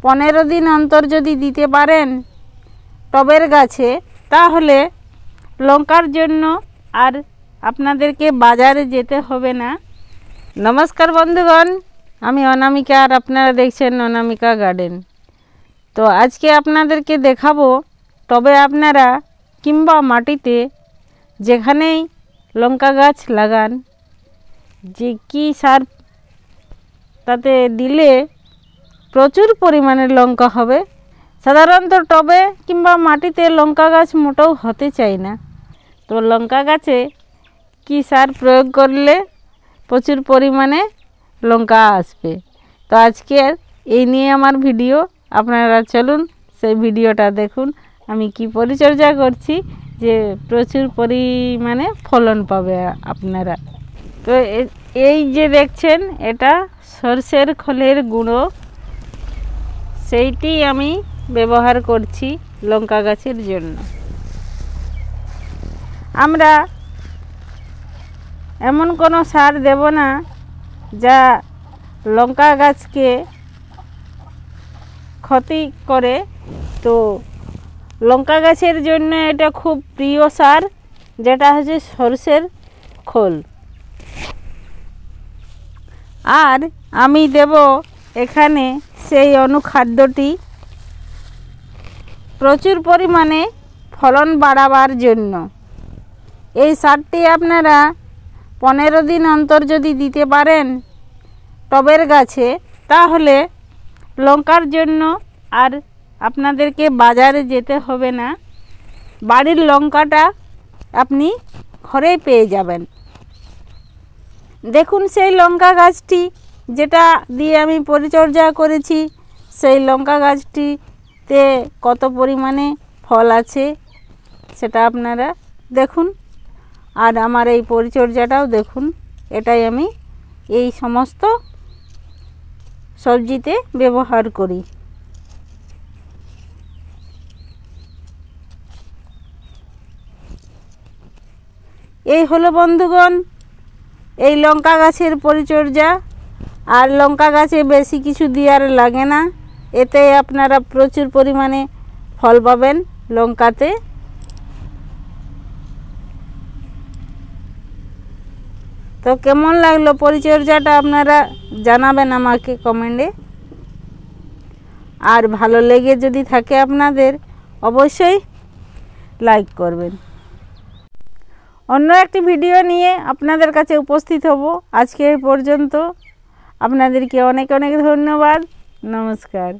15 দিন অন্তর যদি দিতে পারেন টবের গাছে, তাহলে লঙ্কার জন্য আর আপনাদেরকে বাজারে যেতে হবে না। নমস্কার বন্ধুগণ, আমি অনামিকা আর আপনারা দেখছেন অনামিকা গার্ডেন। তো আজকে আপনাদেরকে দেখাবো টবে আপনারা কিংবা মাটিতে যেখানেই লঙ্কা গাছ লাগান যে কি সার তাতে দিলে প্রচুর পরিমাণে লঙ্কা হবে। সাধারণত টবে কিংবা মাটিতে লঙ্কা গাছ মোটেও হতে চায় না। তো লঙ্কা গাছে কি সার প্রয়োগ করলে প্রচুর পরিমাণে লঙ্কা আসবে, তো আজকের এই নিয়ে আমার ভিডিও। আপনারা চলুন সেই ভিডিওটা দেখুন আমি কি পরিচর্যা করছি যে প্রচুর পরিমাণে ফলন পাবে আপনারা। তো এই যে দেখছেন এটা সরষের খোলের গুঁড়ো, সেইটি আমি ব্যবহার করছি লঙ্কা গাছের জন্য। আমরা এমন কোনো সার দেব না যা লঙ্কা গাছকে ক্ষতি করে। তো লঙ্কা গাছের জন্য এটা খুব প্রিয় সার, যেটা হচ্ছে সরষের খোল। আর আমি দেব এখানে সেই অনুখাদ্যটি প্রচুর পরিমাণে ফলন বাড়াবার জন্য। এই সারটি আপনারা 15 দিন অন্তর যদি দিতে পারেন টবের গাছে, তাহলে লঙ্কার জন্য আর আপনাদেরকে বাজারে যেতে হবে না। বাড়ির লঙ্কাটা আপনি ঘরেই পেয়ে যাবেন। দেখুন সেই লঙ্কা গাছটি যেটা দিয়ে আমি পরিচর্যা করেছি, সেই লঙ্কা গাছটিতে কত পরিমাণে ফল আছে সেটা আপনারা দেখুন। আর আমার এই পরিচর্যাটাও দেখুন, এটাই আমি এই সমস্ত সবজিতে ব্যবহার করি। এই হলো বন্ধুগণ এই লঙ্কা গাছের পরিচর্যা। আর লঙ্কা গাছে বেশি কিছু দেওয়ার লাগে না, এতে আপনারা প্রচুর পরিমাণে ফল পাবেন লঙ্কাতে। তো কেমন লাগলো পরিচর্যাটা আপনারা জানাবেন আমাকে কমেন্টে। আর ভালো লেগে যদি থাকে আপনাদের অবশ্যই লাইক করবেন। অন্য একটি ভিডিও নিয়ে আপনাদের কাছে উপস্থিত হব। আজকে এই পর্যন্ত, আপনাদেরকে অনেক অনেক ধন্যবাদ। নমস্কার।